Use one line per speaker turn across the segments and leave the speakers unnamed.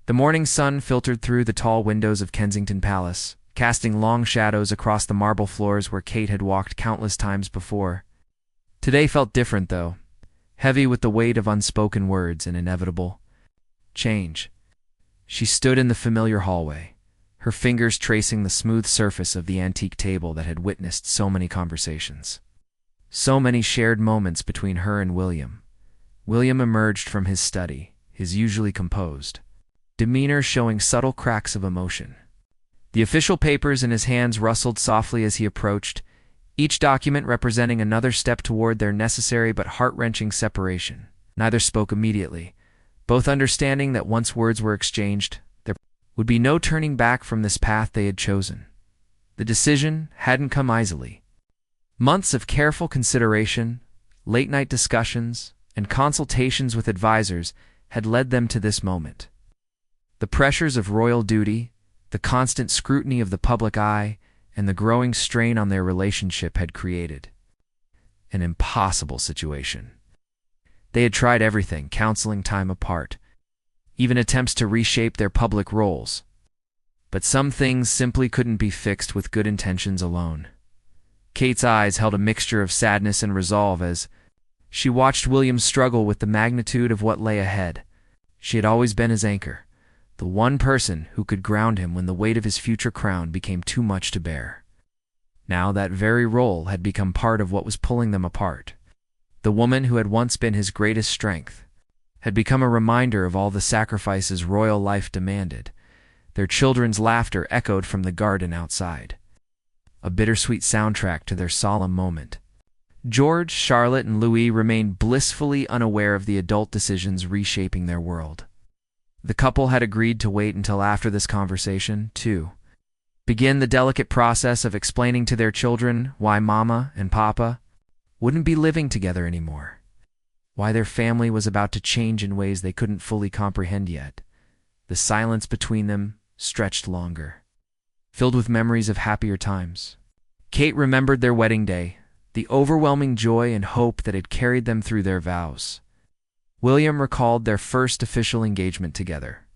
The morning sun filtered through the tall windows of Kensington Palace, casting long shadows across the marble floors where Kate had walked countless times before. Today felt different, though, heavy with the weight of unspoken words and inevitable change. She stood in the familiar hallway, her fingers tracing the smooth surface of the antique table that had witnessed so many conversations. So many shared moments between her and William. William emerged from his study, his usually composed demeanor showing subtle cracks of emotion. The official papers in his hands rustled softly as he approached, each document representing another step toward their necessary but heart-wrenching separation. Neither spoke immediately, both understanding that once words were exchanged, there would be no turning back from this path they had chosen. The decision hadn't come easily. Months of careful consideration, late-night discussions, and consultations with advisors had led them to this moment. The pressures of royal duty, the constant scrutiny of the public eye, and the growing strain on their relationship had created an impossible situation. They had tried everything, counseling time apart, even attempts to reshape their public roles. But some things simply couldn't be fixed with good intentions alone. Kate's eyes held a mixture of sadness and resolve as she watched William struggle with the magnitude of what lay ahead. She had always been his anchor, the one person who could ground him when the weight of his future crown became too much to bear. Now that very role had become part of what was pulling them apart. The woman who had once been his greatest strength had become a reminder of all the sacrifices royal life demanded. Their children's laughter echoed from the garden outside, a bittersweet soundtrack to their solemn moment. George, Charlotte, and Louis remained blissfully unaware of the adult decisions reshaping their world. The couple had agreed to wait until after this conversation, to begin the delicate process of explaining to their children why Mama and Papa wouldn't be living together anymore, why their family was about to change in ways they couldn't fully comprehend yet. The silence between them stretched longer, filled with memories of happier times. Kate remembered their wedding day, the overwhelming joy and hope that had carried them through their vows. William recalled their first official engagement together.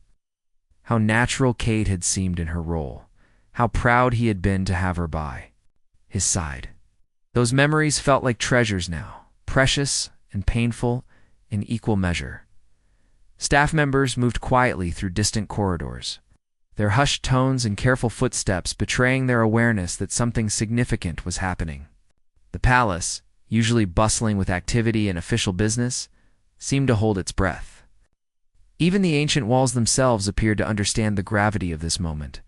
How natural Kate had seemed in her role, how proud he had been to have her by his side. Those memories felt like treasures now, precious and painful in equal measure. Staff members moved quietly through distant corridors, their hushed tones and careful footsteps betraying their awareness that something significant was happening. The palace, usually bustling with activity and official business, seemed to hold its breath. Even the ancient walls themselves appeared to understand the gravity of this moment,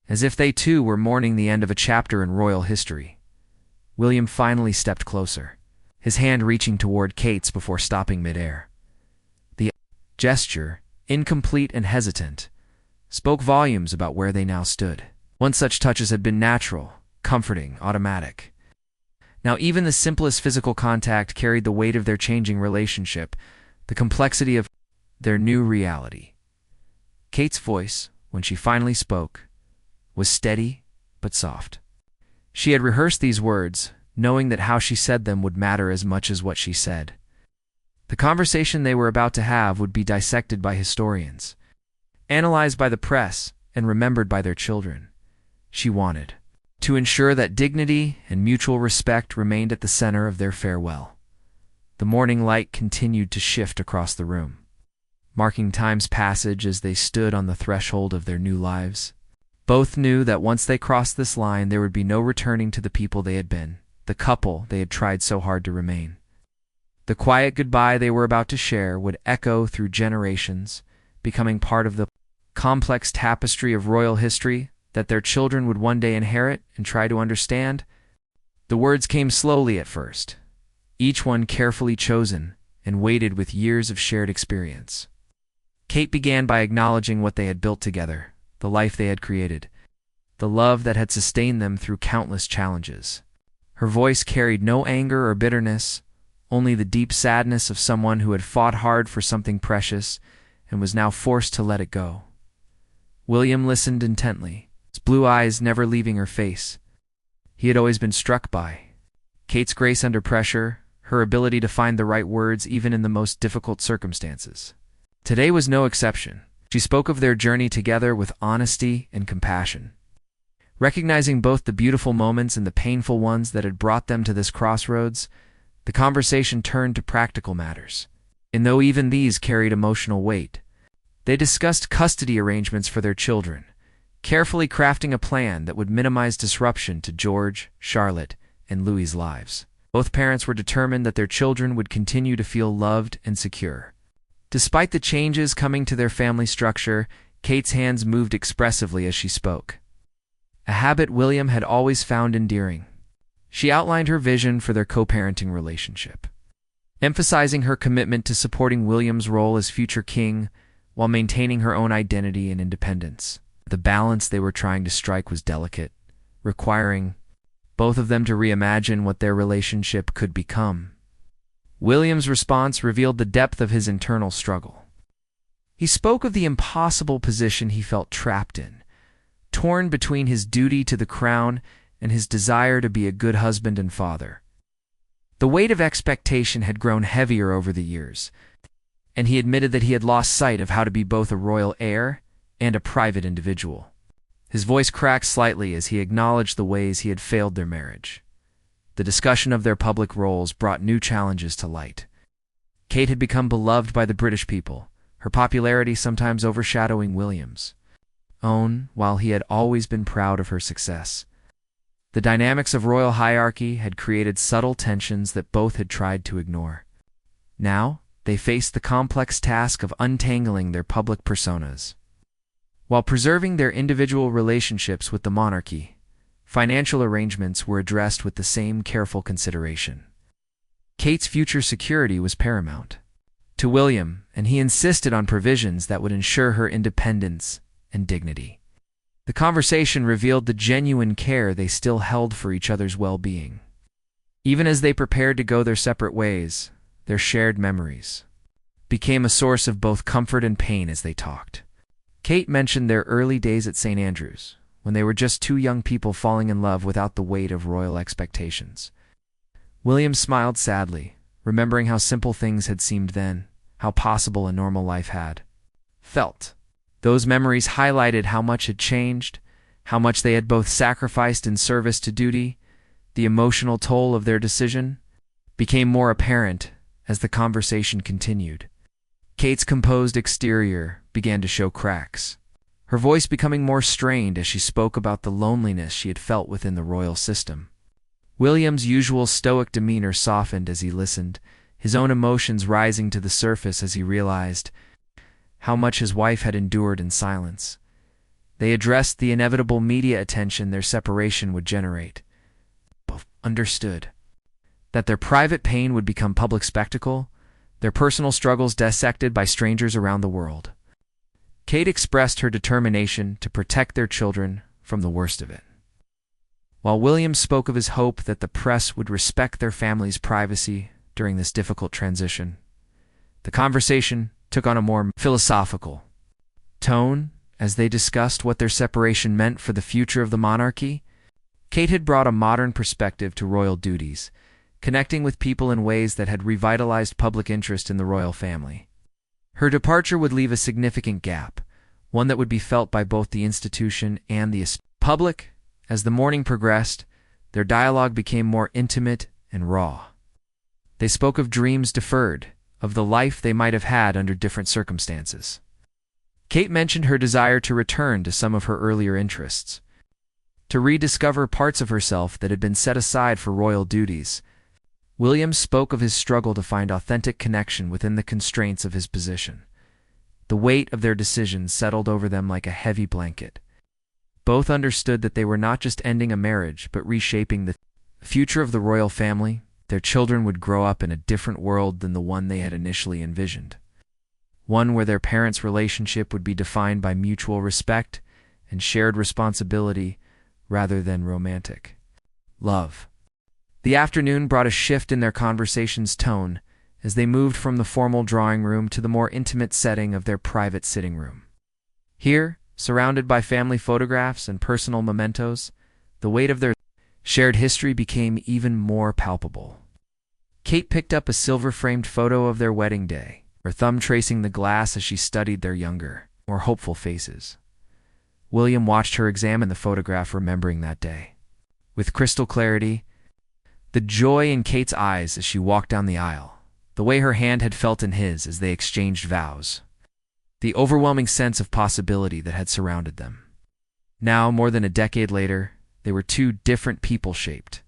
as if they too were mourning the end of a chapter in royal history. William finally stepped closer, his hand reaching toward Kate's before stopping midair. The gesture, incomplete and hesitant, spoke volumes about where they now stood. Once such touches had been natural, comforting, automatic. Now even the simplest physical contact carried the weight of their changing relationship, the complexity of their new reality. Kate's voice, when she finally spoke, was steady but soft. She had rehearsed these words, knowing that how she said them would matter as much as what she said. The conversation they were about to have would be dissected by historians, analyzed by the press, and remembered by their children. She wanted to ensure that dignity and mutual respect remained at the center of their farewell. The morning light continued to shift across the room, marking time's passage as they stood on the threshold of their new lives. Both knew that once they crossed this line, there would be no returning to the people they had been, the couple they had tried so hard to remain. The quiet goodbye they were about to share would echo through generations, becoming part of the complex tapestry of royal history that their children would one day inherit and try to understand. The words came slowly at first, each one carefully chosen and weighted with years of shared experience. Kate began by acknowledging what they had built together, the life they had created, the love that had sustained them through countless challenges. Her voice carried no anger or bitterness, only the deep sadness of someone who had fought hard for something precious and was now forced to let it go. William listened intently, his blue eyes never leaving her face. He had always been struck by Kate's grace under pressure, her ability to find the right words even in the most difficult circumstances. Today was no exception. She spoke of their journey together with honesty and compassion. Recognizing both the beautiful moments and the painful ones that had brought them to this crossroads, the conversation turned to practical matters. And though even these carried emotional weight, they discussed custody arrangements for their children, carefully crafting a plan that would minimize disruption to George, Charlotte, and Louis's lives. Both parents were determined that their children would continue to feel loved and secure. Despite the changes coming to their family structure, Kate's hands moved expressively as she spoke, a habit William had always found endearing. She outlined her vision for their co-parenting relationship, emphasizing her commitment to supporting William's role as future king while maintaining her own identity and independence. The balance they were trying to strike was delicate, requiring both of them to reimagine what their relationship could become. William's response revealed the depth of his internal struggle. He spoke of the impossible position he felt trapped in, torn between his duty to the crown and his desire to be a good husband and father. The weight of expectation had grown heavier over the years, and he admitted that he had lost sight of how to be both a royal heir and a private individual. His voice cracked slightly as he acknowledged the ways he had failed their marriage. The discussion of their public roles brought new challenges to light. Kate had become beloved by the British people, her popularity sometimes overshadowing William's own, while he had always been proud of her success. The dynamics of royal hierarchy had created subtle tensions that both had tried to ignore. Now, they faced the complex task of untangling their public personas, while preserving their individual relationships with the monarchy. Financial arrangements were addressed with the same careful consideration. Kate's future security was paramount to William, and he insisted on provisions that would ensure her independence and dignity. The conversation revealed the genuine care they still held for each other's well-being. Even as they prepared to go their separate ways, their shared memories became a source of both comfort and pain as they talked. Kate mentioned their early days at St. Andrews, when they were just two young people falling in love without the weight of royal expectations. William smiled sadly, remembering how simple things had seemed then, how possible a normal life had felt. Those memories highlighted how much had changed, how much they had both sacrificed in service to duty. The emotional toll of their decision became more apparent as the conversation continued. Kate's composed exterior began to show cracks, her voice becoming more strained as she spoke about the loneliness she had felt within the royal system. William's usual stoic demeanor softened as he listened, his own emotions rising to the surface as he realized how much his wife had endured in silence. They addressed the inevitable media attention their separation would generate. Both understood that their private pain would become public spectacle, their personal struggles dissected by strangers around the world. Kate expressed her determination to protect their children from the worst of it, while William spoke of his hope that the press would respect their family's privacy during this difficult transition. The conversation took on a more philosophical tone as they discussed what their separation meant for the future of the monarchy. Kate had brought a modern perspective to royal duties, connecting with people in ways that had revitalized public interest in the royal family. Her departure would leave a significant gap, one that would be felt by both the institution and the public. As the morning progressed, their dialogue became more intimate and raw. They spoke of dreams deferred, of the life they might have had under different circumstances. Kate mentioned her desire to return to some of her earlier interests, to rediscover parts of herself that had been set aside for royal duties. William spoke of his struggle to find authentic connection within the constraints of his position. The weight of their decisions settled over them like a heavy blanket. Both understood that they were not just ending a marriage, but reshaping the future of the royal family. Their children would grow up in a different world than the one they had initially envisioned, one where their parents' relationship would be defined by mutual respect and shared responsibility rather than romantic love. The afternoon brought a shift in their conversation's tone as they moved from the formal drawing room to the more intimate setting of their private sitting room. Here, surrounded by family photographs and personal mementos, the weight of their shared history became even more palpable. Kate picked up a silver-framed photo of their wedding day, her thumb tracing the glass as she studied their younger more hopeful faces. William watched her examine the photograph, remembering that day. With crystal clarity, the joy in Kate's eyes as she walked down the aisle, the way her hand had felt in his as they exchanged vows, the overwhelming sense of possibility that had surrounded them. Now, more than a decade later, they were two different people shaped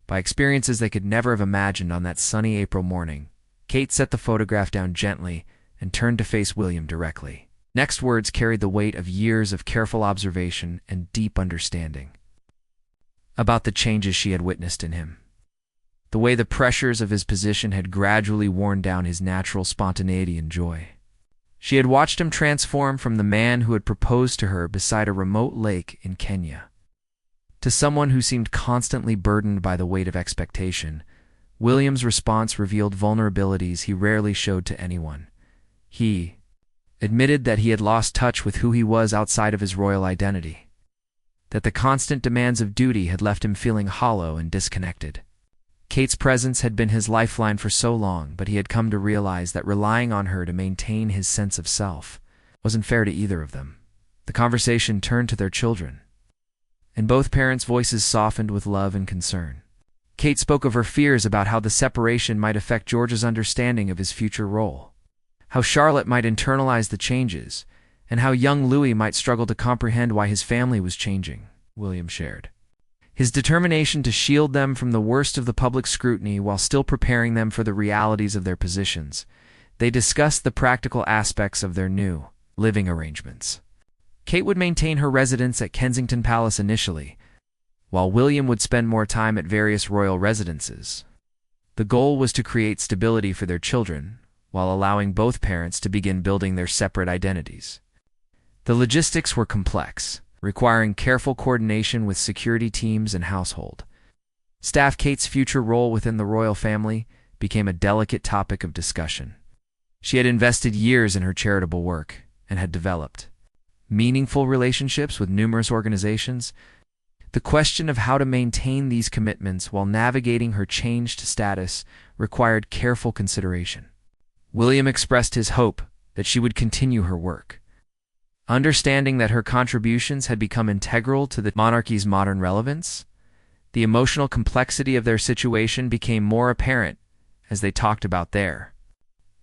by experiences they could never have imagined. On that sunny April morning, Kate set the photograph down gently and turned to face William directly. Next words carried the weight of years of careful observation and deep understanding about the changes she had witnessed in him. The way the pressures of his position had gradually worn down his natural spontaneity and joy. She had watched him transform from the man who had proposed to her beside a remote lake in Kenya to someone who seemed constantly burdened by the weight of expectation. William's response revealed vulnerabilities he rarely showed to anyone. He admitted that he had lost touch with who he was outside of his royal identity, that the constant demands of duty had left him feeling hollow and disconnected. Kate's presence had been his lifeline for so long, but he had come to realize that relying on her to maintain his sense of self wasn't fair to either of them. The conversation turned to their children, and both parents' voices softened with love and concern. Kate spoke of her fears about how the separation might affect George's understanding of his future role, how Charlotte might internalize the changes, and how young Louis might struggle to comprehend why his family was changing. William shared his determination to shield them from the worst of the public scrutiny while still preparing them for the realities of their positions. They discussed the practical aspects of their new living arrangements. Kate would maintain her residence at Kensington Palace initially, while William would spend more time at various royal residences. The goal was to create stability for their children, while allowing both parents to begin building their separate identities. The logistics were complex, requiring careful coordination with security teams and household staff. Kate's future role within the royal family became a delicate topic of discussion. She had invested years in her charitable work and had developed meaningful relationships with numerous organizations. The question of how to maintain these commitments while navigating her changed status required careful consideration. William expressed his hope that she would continue her work, understanding that her contributions had become integral to the monarchy's modern relevance. The emotional complexity of their situation became more apparent as they talked about their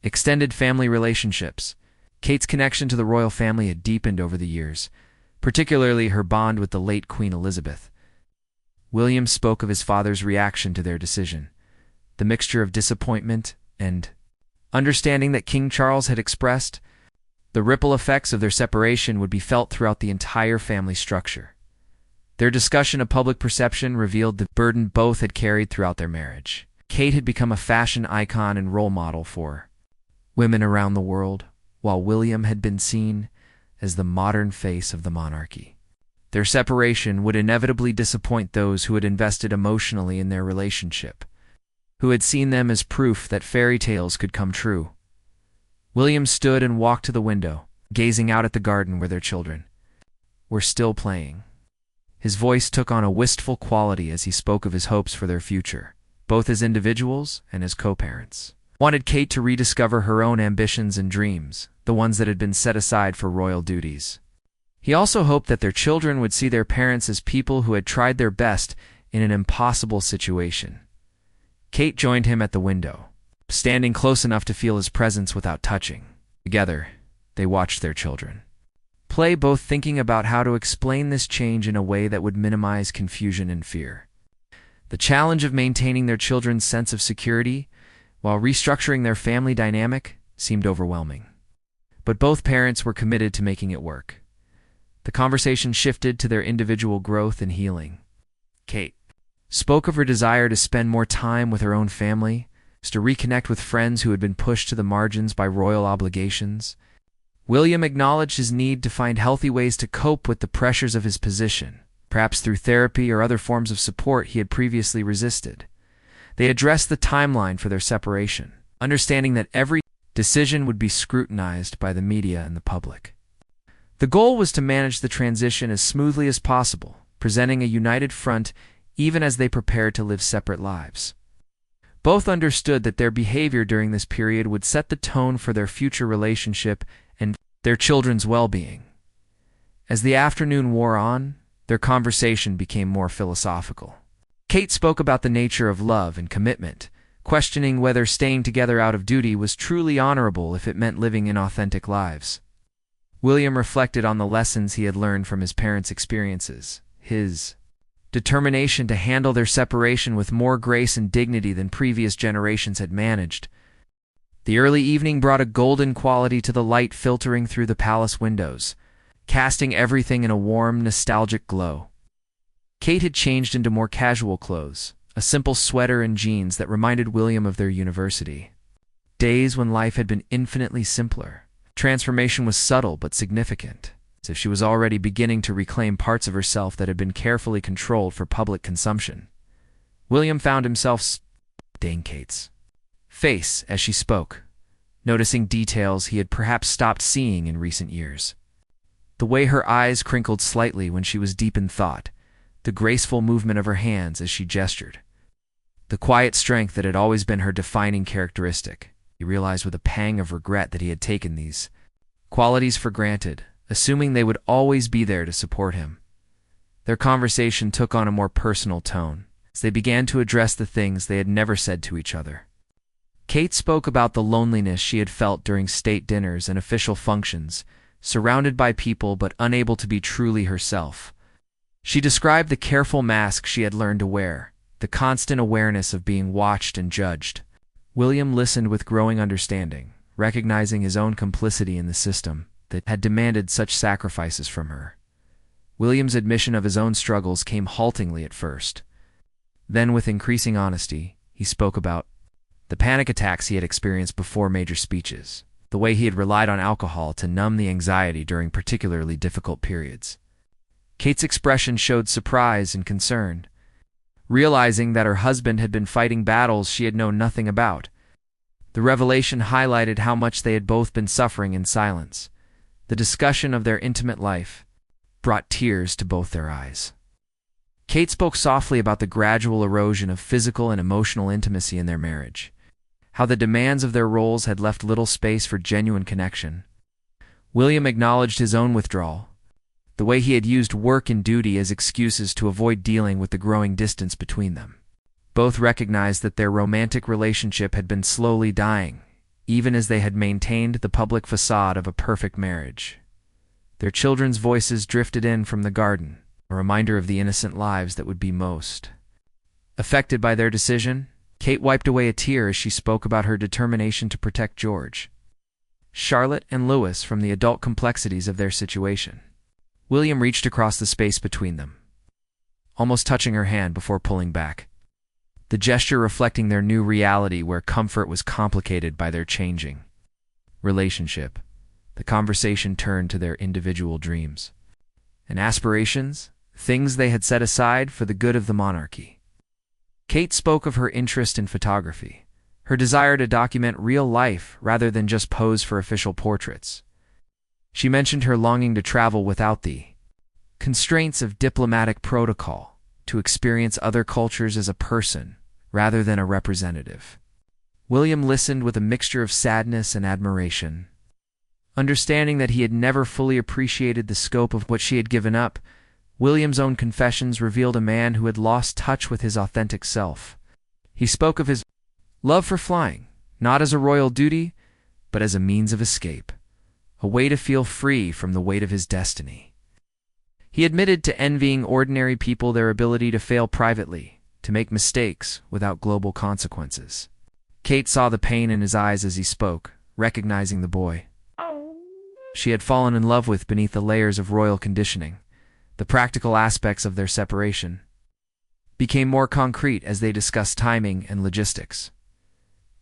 extended family relationships. Kate's connection to the royal family had deepened over the years, particularly her bond with the late Queen Elizabeth. William spoke of his father's reaction to their decision, the mixture of disappointment and understanding that King Charles had expressed. The ripple effects of their separation would be felt throughout the entire family structure. Their discussion of public perception revealed the burden both had carried throughout their marriage. Kate had become a fashion icon and role model for women around the world, while William had been seen as the modern face of the monarchy. Their separation would inevitably disappoint those who had invested emotionally in their relationship, who had seen them as proof that fairy tales could come true. William stood and walked to the window, gazing out at the garden where their children were still playing. His voice took on a wistful quality as he spoke of his hopes for their future, both as individuals and as co-parents. Wanted Kate to rediscover her own ambitions and dreams, the ones that had been set aside for royal duties. He also hoped that their children would see their parents as people who had tried their best in an impossible situation. Kate joined him at the window, standing close enough to feel his presence without touching. Together, they watched their children play, both thinking about how to explain this change in a way that would minimize confusion and fear. The challenge of maintaining their children's sense of security while restructuring their family dynamic seemed overwhelming. But both parents were committed to making it work. The conversation shifted to their individual growth and healing. Kate spoke of her desire to spend more time with her own family, to reconnect with friends who had been pushed to the margins by royal obligations. William acknowledged his need to find healthy ways to cope with the pressures of his position, perhaps through therapy or other forms of support he had previously resisted. They addressed the timeline for their separation, understanding that every decision would be scrutinized by the media and the public. The goal was to manage the transition as smoothly as possible, presenting a united front even as they prepared to live separate lives. Both understood that their behavior during this period would set the tone for their future relationship and their children's well-being. As the afternoon wore on, their conversation became more philosophical. Kate spoke about the nature of love and commitment, questioning whether staying together out of duty was truly honorable if it meant living inauthentic lives. William reflected on the lessons he had learned from his parents' experiences, his determination to handle their separation with more grace and dignity than previous generations had managed. The early evening brought a golden quality to the light filtering through the palace windows, casting everything in a warm, nostalgic glow. Kate had changed into more casual clothes, a simple sweater and jeans that reminded William of their university days when life had been infinitely simpler. Transformation was subtle but significant, as if she was already beginning to reclaim parts of herself that had been carefully controlled for public consumption. William found himself studying Kate's face as she spoke, noticing details he had perhaps stopped seeing in recent years. The way her eyes crinkled slightly when she was deep in thought, the graceful movement of her hands as she gestured, the quiet strength that had always been her defining characteristic. He realized with a pang of regret that he had taken these qualities for granted, assuming they would always be there to support him. Their conversation took on a more personal tone, as they began to address the things they had never said to each other. Kate spoke about the loneliness she had felt during state dinners and official functions, surrounded by people but unable to be truly herself. She described the careful mask she had learned to wear, the constant awareness of being watched and judged. William listened with growing understanding, recognizing his own complicity in the system that had demanded such sacrifices from her. William's admission of his own struggles came haltingly at first. Then, with increasing honesty, he spoke about the panic attacks he had experienced before major speeches, the way he had relied on alcohol to numb the anxiety during particularly difficult periods. Kate's expression showed surprise and concern, realizing that her husband had been fighting battles she had known nothing about. The revelation highlighted how much they had both been suffering in silence. The discussion of their intimate life brought tears to both their eyes. Kate spoke softly about the gradual erosion of physical and emotional intimacy in their marriage, how the demands of their roles had left little space for genuine connection. William acknowledged his own withdrawal, the way he had used work and duty as excuses to avoid dealing with the growing distance between them. Both recognized that their romantic relationship had been slowly dying, even as they had maintained the public facade of a perfect marriage. Their children's voices drifted in from the garden, a reminder of the innocent lives that would be most affected by their decision. Kate wiped away a tear as she spoke about her determination to protect George, Charlotte, and Louis from the adult complexities of their situation. William reached across the space between them, almost touching her hand before pulling back, the gesture reflecting their new reality where comfort was complicated by their changing relationship. The conversation turned to their individual dreams and aspirations, things they had set aside for the good of the monarchy. Kate spoke of her interest in photography, her desire to document real life rather than just pose for official portraits. She mentioned her longing to travel without the constraints of diplomatic protocol, to experience other cultures as a person rather than a representative. William listened with a mixture of sadness and admiration. Understanding that he had never fully appreciated the scope of what she had given up, William's own confessions revealed a man who had lost touch with his authentic self. He spoke of his love for flying, not as a royal duty, but as a means of escape, a way to feel free from the weight of his destiny. He admitted to envying ordinary people their ability to fail privately, to make mistakes without global consequences. Kate saw the pain in his eyes as he spoke, recognizing the boy she had fallen in love with beneath the layers of royal conditioning. The practical aspects of their separation became more concrete as they discussed timing and logistics.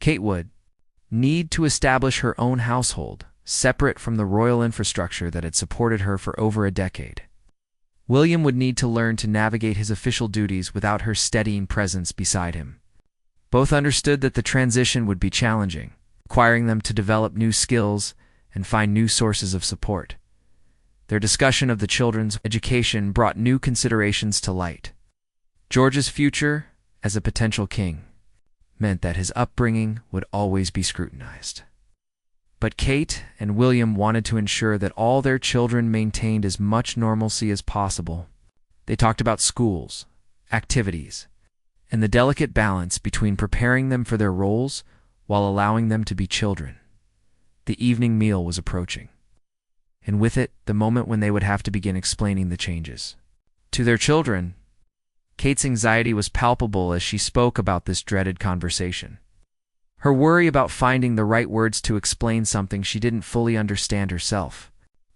Kate would need to establish her own household, separate from the royal infrastructure that had supported her for over a decade. William would need to learn to navigate his official duties without her steadying presence beside him. Both understood that the transition would be challenging, requiring them to develop new skills and find new sources of support. Their discussion of the children's education brought new considerations to light. George's future as a potential king meant that his upbringing would always be scrutinized. But Kate and William wanted to ensure that all their children maintained as much normalcy as possible. They talked about schools, activities, and the delicate balance between preparing them for their roles while allowing them to be children. The evening meal was approaching, and with it, the moment when they would have to begin explaining the changes to their children. Kate's anxiety was palpable as she spoke about this dreaded conversation. Her worry about finding the right words to explain something she didn't fully understand herself.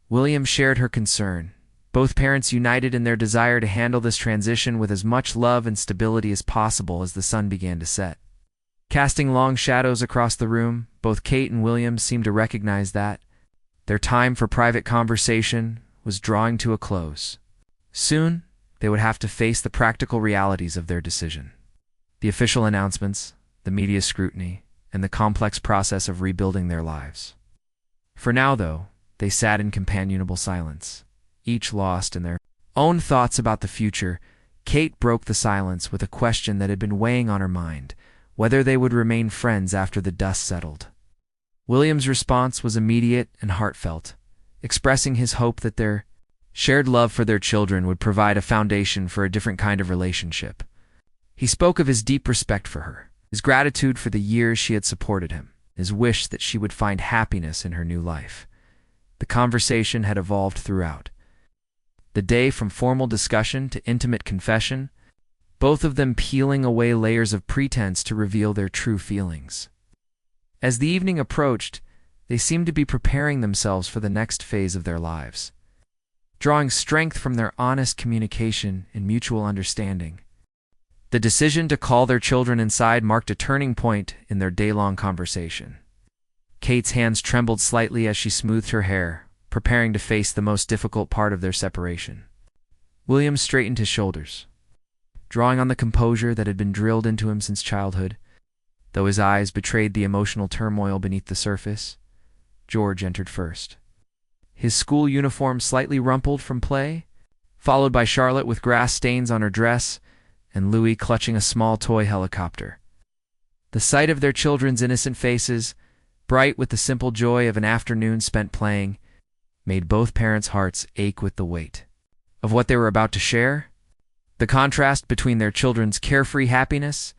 William shared her concern, both parents united in their desire to handle this transition with as much love and stability as possible as the sun began to set. Casting long shadows across the room, both Kate and William seemed to recognize that their time for private conversation was drawing to a close. Soon, they would have to face the practical realities of their decision. The official announcements, the media scrutiny, and the complex process of rebuilding their lives. For now, though, they sat in companionable silence, each lost in their own thoughts about the future. Kate broke the silence with a question that had been weighing on her mind: whether they would remain friends after the dust settled. William's response was immediate and heartfelt, expressing his hope that their shared love for their children would provide a foundation for a different kind of relationship. He spoke of his deep respect for her, his gratitude for the years she had supported him, his wish that she would find happiness in her new life. The conversation had evolved throughout the day, from formal discussion to intimate confession, both of them peeling away layers of pretense to reveal their true feelings. As the evening approached, they seemed to be preparing themselves for the next phase of their lives, drawing strength from their honest communication and mutual understanding. The decision to call their children inside marked a turning point in their day-long conversation. Kate's hands trembled slightly as she smoothed her hair, preparing to face the most difficult part of their separation. William straightened his shoulders, drawing on the composure that had been drilled into him since childhood. Though his eyes betrayed the emotional turmoil beneath the surface, George entered first. His school uniform slightly rumpled from play, followed by Charlotte with grass stains on her dress, and Louis clutching a small toy helicopter. The sight of their children's innocent faces, bright with the simple joy of an afternoon spent playing, made both parents' hearts ache with the weight of what they were about to share. The contrast between their children's carefree happiness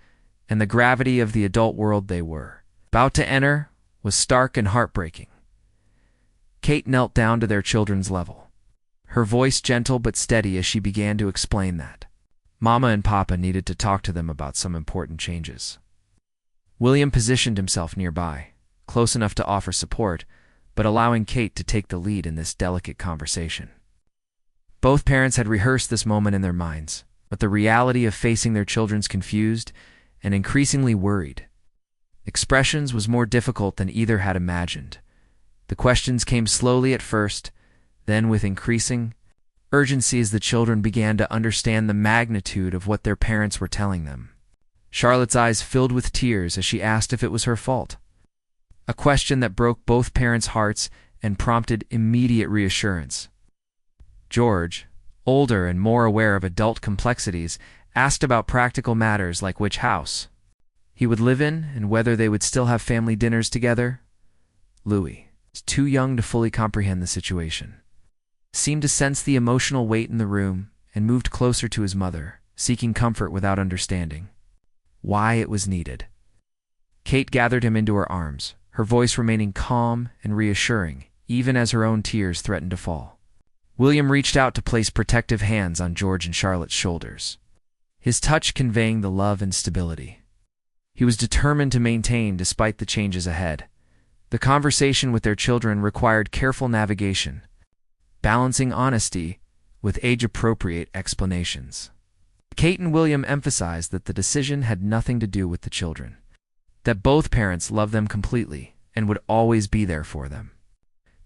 and the gravity of the adult world they were about to enter was stark and heartbreaking. Kate knelt down to their children's level, her voice gentle but steady as she began to explain that Mama and Papa needed to talk to them about some important changes. William positioned himself nearby, close enough to offer support, but allowing Kate to take the lead in this delicate conversation. Both parents had rehearsed this moment in their minds, but the reality of facing their children's confused and increasingly worried expressions was more difficult than either had imagined. The questions came slowly at first, then with increasing urgency as the children began to understand the magnitude of what their parents were telling them. Charlotte's eyes filled with tears as she asked if it was her fault, a question that broke both parents' hearts and prompted immediate reassurance. George, older and more aware of adult complexities, asked about practical matters like which house he would live in and whether they would still have family dinners together. Louis, too young to fully comprehend the situation, seemed to sense the emotional weight in the room and moved closer to his mother, seeking comfort without understanding why it was needed. Kate gathered him into her arms, her voice remaining calm and reassuring, even as her own tears threatened to fall. William reached out to place protective hands on George and Charlotte's shoulders, his touch conveying the love and stability he was determined to maintain despite the changes ahead. The conversation with their children required careful navigation, balancing honesty with age-appropriate explanations. Kate and William emphasized that the decision had nothing to do with the children, that both parents loved them completely and would always be there for them.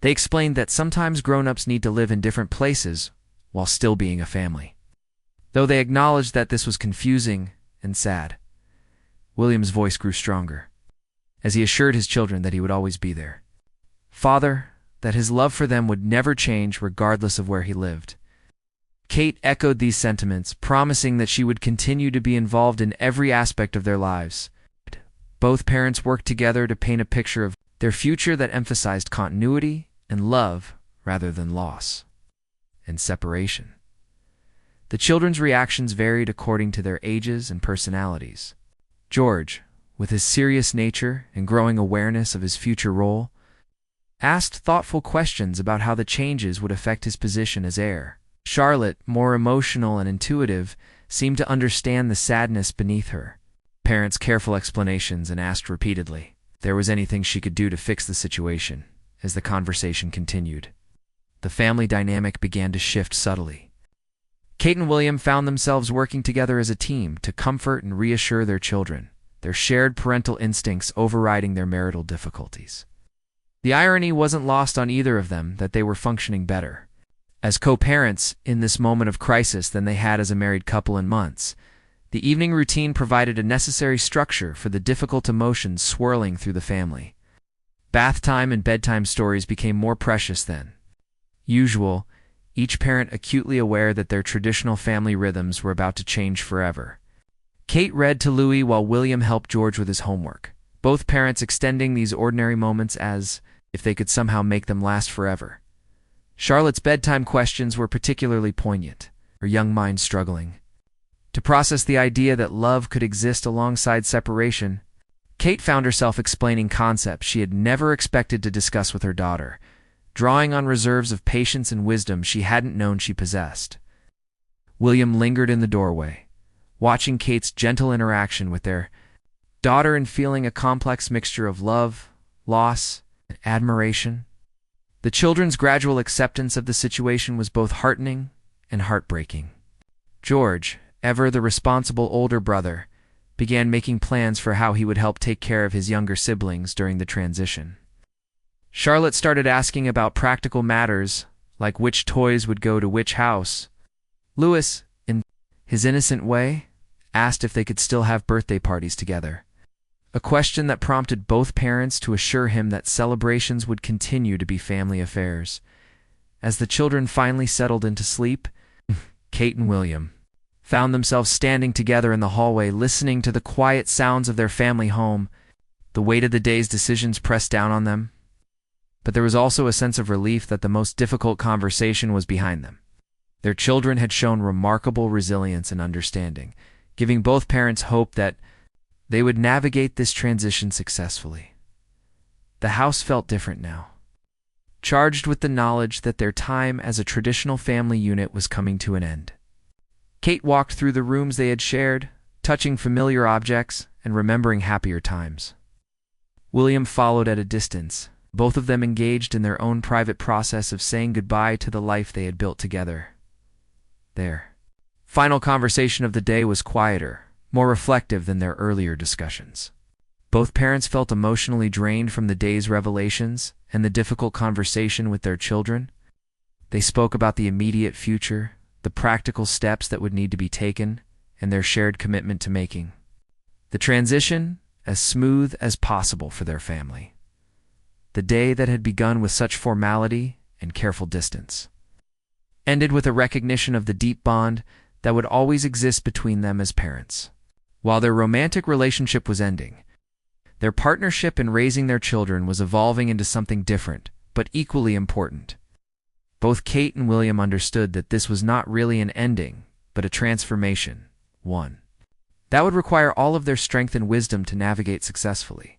They explained that sometimes grown-ups need to live in different places while still being a family. Though they acknowledged that this was confusing and sad, William's voice grew stronger as he assured his children that he would always be there. Father, that his love for them would never change regardless of where he lived. Kate echoed these sentiments, promising that she would continue to be involved in every aspect of their lives. Both parents worked together to paint a picture of their future that emphasized continuity and love rather than loss and separation. The children's reactions varied according to their ages and personalities. George, with his serious nature and growing awareness of his future role, asked thoughtful questions about how the changes would affect his position as heir. Charlotte, more emotional and intuitive, seemed to understand the sadness beneath her. Parents' careful explanations and asked repeatedly if there was anything she could do to fix the situation. As the conversation continued, the family dynamic began to shift subtly. Kate and William found themselves working together as a team to comfort and reassure their children, their shared parental instincts overriding their marital difficulties. The irony wasn't lost on either of them that they were functioning better as co-parents in this moment of crisis than they had as a married couple in months. The evening routine provided a necessary structure for the difficult emotions swirling through the family. Bath time and bedtime stories became more precious than usual, each parent acutely aware that their traditional family rhythms were about to change forever. Kate read to Louis while William helped George with his homework, both parents extending these ordinary moments as if they could somehow make them last forever. Charlotte's bedtime questions were particularly poignant, her young mind struggling to process the idea that love could exist alongside separation. Kate found herself explaining concepts she had never expected to discuss with her daughter, drawing on reserves of patience and wisdom she hadn't known she possessed. William lingered in the doorway, watching Kate's gentle interaction with their daughter and feeling a complex mixture of love, loss, and admiration. The children's gradual acceptance of the situation was both heartening and heartbreaking. George, ever the responsible older brother, began making plans for how he would help take care of his younger siblings during the transition. Charlotte started asking about practical matters, like which toys would go to which house. Louis, in his innocent way, asked if they could still have birthday parties together, a question that prompted both parents to assure him that celebrations would continue to be family affairs. As the children finally settled into sleep, Kate and William found themselves standing together in the hallway listening to the quiet sounds of their family home. The weight of the day's decisions pressed down on them, but there was also a sense of relief that the most difficult conversation was behind them. Their children had shown remarkable resilience and understanding, giving both parents hope that they would navigate this transition successfully. The house felt different now, charged with the knowledge that their time as a traditional family unit was coming to an end. Kate walked through the rooms they had shared, touching familiar objects and remembering happier times. William followed at a distance, both of them engaged in their own private process of saying goodbye to the life they had built together. Their final conversation of the day was quieter, more reflective than their earlier discussions. Both parents felt emotionally drained from the day's revelations and the difficult conversation with their children. They spoke about the immediate future, the practical steps that would need to be taken, and their shared commitment to making the transition as smooth as possible for their family. The day that had begun with such formality and careful distance ended with a recognition of the deep bond that would always exist between them as parents. While their romantic relationship was ending, their partnership in raising their children was evolving into something different, but equally important. Both Kate and William understood that this was not really an ending, but a transformation, one that would require all of their strength and wisdom to navigate successfully.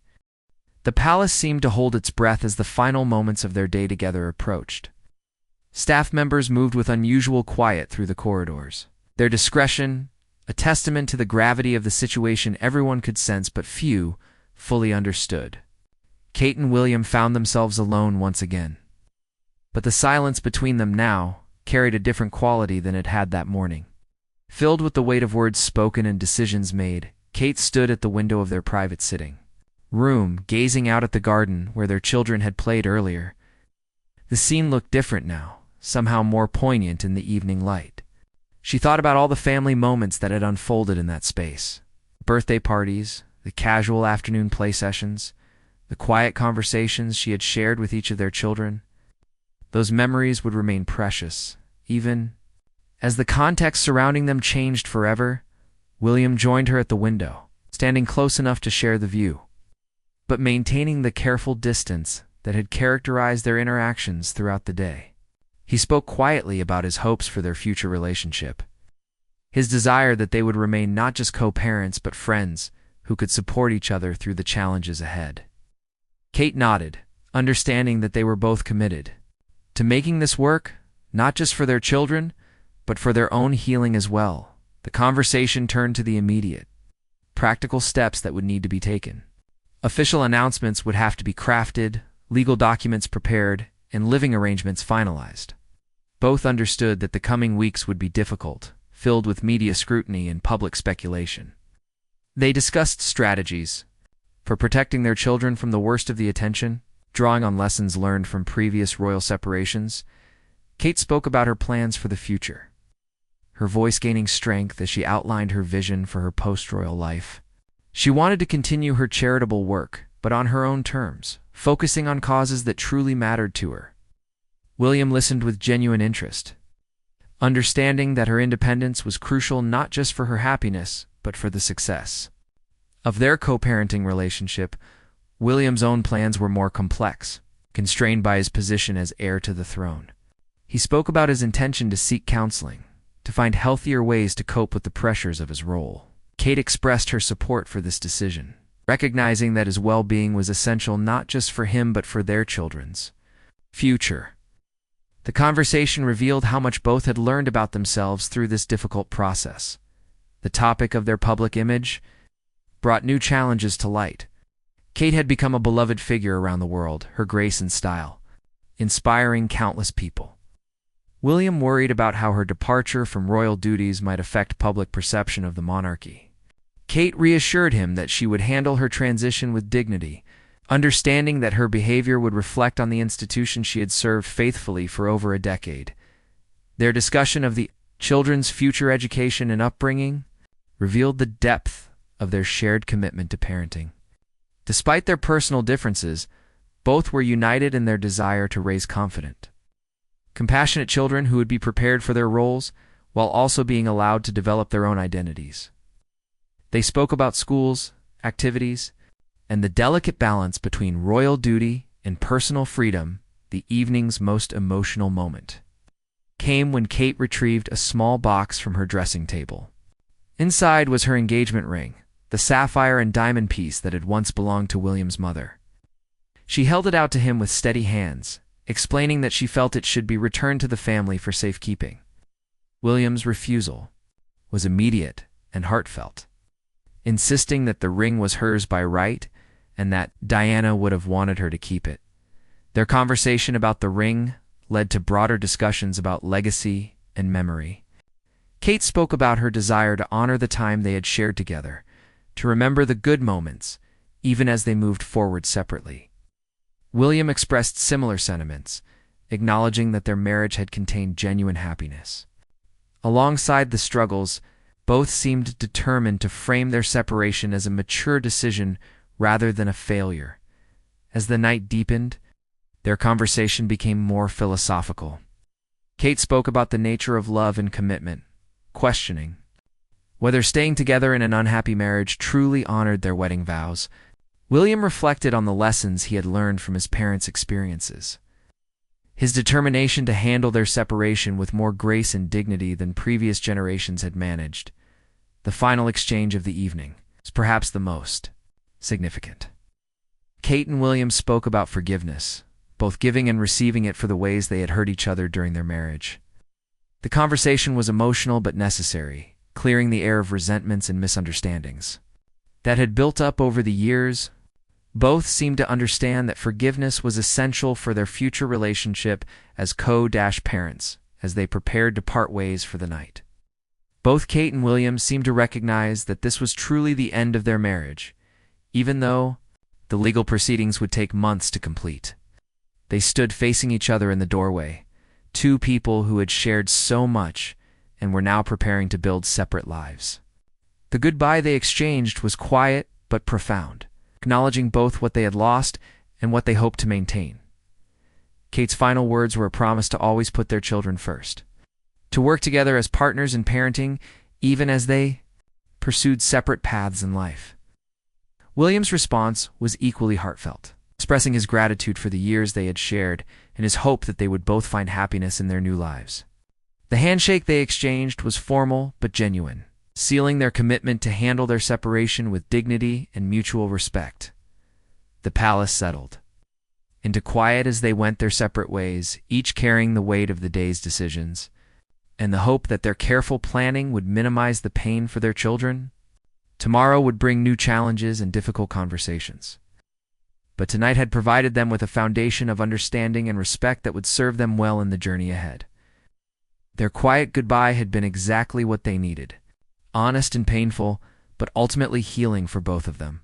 The palace seemed to hold its breath as the final moments of their day together approached. Staff members moved with unusual quiet through the corridors, their discretion a testament to the gravity of the situation everyone could sense but few fully understood. Kate and William found themselves alone once again. But the silence between them now carried a different quality than it had that morning. Filled with the weight of words spoken and decisions made, Kate stood at the window of their private sitting room, gazing out at the garden where their children had played earlier. The scene looked different now, somehow more poignant in the evening light. She thought about all the family moments that had unfolded in that space. Birthday parties, the casual afternoon play sessions, the quiet conversations she had shared with each of their children. Those memories would remain precious, even as the context surrounding them changed forever. William joined her at the window, standing close enough to share the view. but maintaining the careful distance that had characterized their interactions throughout the day. He spoke quietly about his hopes for their future relationship, his desire that they would remain not just co-parents but friends who could support each other through the challenges ahead. Kate nodded, understanding that they were both committed to making this work, not just for their children, but for their own healing as well. The conversation turned to the immediate, practical steps that would need to be taken. Official announcements would have to be crafted, legal documents prepared, and living arrangements finalized. Both understood that the coming weeks would be difficult, filled with media scrutiny and public speculation. They discussed strategies for protecting their children from the worst of the attention, drawing on lessons learned from previous royal separations. Kate spoke about her plans for the future, her voice gaining strength as she outlined her vision for her post-royal life. She wanted to continue her charitable work, but on her own terms, focusing on causes that truly mattered to her. William listened with genuine interest, understanding that her independence was crucial not just for her happiness, but for the success of their co-parenting relationship. William's own plans were more complex, constrained by his position as heir to the throne. He spoke about his intention to seek counseling, to find healthier ways to cope with the pressures of his role. Kate expressed her support for this decision, recognizing that his well-being was essential not just for him but for their children's future. The conversation revealed how much both had learned about themselves through this difficult process. The topic of their public image brought new challenges to light. Kate had become a beloved figure around the world, her grace and style inspiring countless people. William worried about how her departure from royal duties might affect public perception of the monarchy. Kate reassured him that she would handle her transition with dignity, understanding that her behavior would reflect on the institution she had served faithfully for over a decade. Their discussion of the children's future education and upbringing revealed the depth of their shared commitment to parenting. Despite their personal differences, both were united in their desire to raise confident, compassionate children who would be prepared for their roles while also being allowed to develop their own identities. They spoke about schools, activities, and the delicate balance between royal duty and personal freedom. The evening's most emotional moment came when Kate retrieved a small box from her dressing table. Inside was her engagement ring, the sapphire and diamond piece that had once belonged to William's mother. She held it out to him with steady hands, explaining that she felt it should be returned to the family for safekeeping. William's refusal was immediate and heartfelt, insisting that the ring was hers by right and that Diana would have wanted her to keep it. Their conversation about the ring led to broader discussions about legacy and memory. Kate spoke about her desire to honor the time they had shared together, to remember the good moments, even as they moved forward separately. William expressed similar sentiments, acknowledging that their marriage had contained genuine happiness. Alongside the struggles, both seemed determined to frame their separation as a mature decision rather than a failure. As the night deepened, their conversation became more philosophical. Kate spoke about the nature of love and commitment, questioning whether staying together in an unhappy marriage truly honored their wedding vows. William reflected on the lessons he had learned from his parents' experiences. His determination to handle their separation with more grace and dignity than previous generations had managed. The final exchange of the evening was perhaps the most significant. Kate and William spoke about forgiveness, both giving and receiving it for the ways they had hurt each other during their marriage. The conversation was emotional but necessary, clearing the air of resentments and misunderstandings that had built up over the years. Both seemed to understand that forgiveness was essential for their future relationship as co-parents as they prepared to part ways for the night. Both Kate and William seemed to recognize that this was truly the end of their marriage, even though the legal proceedings would take months to complete. They stood facing each other in the doorway, two people who had shared so much and were now preparing to build separate lives. The goodbye they exchanged was quiet but profound, acknowledging both what they had lost and what they hoped to maintain. Kate's final words were a promise to always put their children first, to work together as partners in parenting even as they pursued separate paths in life. William's response was equally heartfelt, expressing his gratitude for the years they had shared and his hope that they would both find happiness in their new lives. The handshake they exchanged was formal but genuine, sealing their commitment to handle their separation with dignity and mutual respect. The palace settled into quiet as they went their separate ways, each carrying the weight of the day's decisions, and the hope that their careful planning would minimize the pain for their children. Tomorrow would bring new challenges and difficult conversations, but tonight had provided them with a foundation of understanding and respect that would serve them well in the journey ahead. Their quiet goodbye had been exactly what they needed, honest and painful, but ultimately healing for both of them.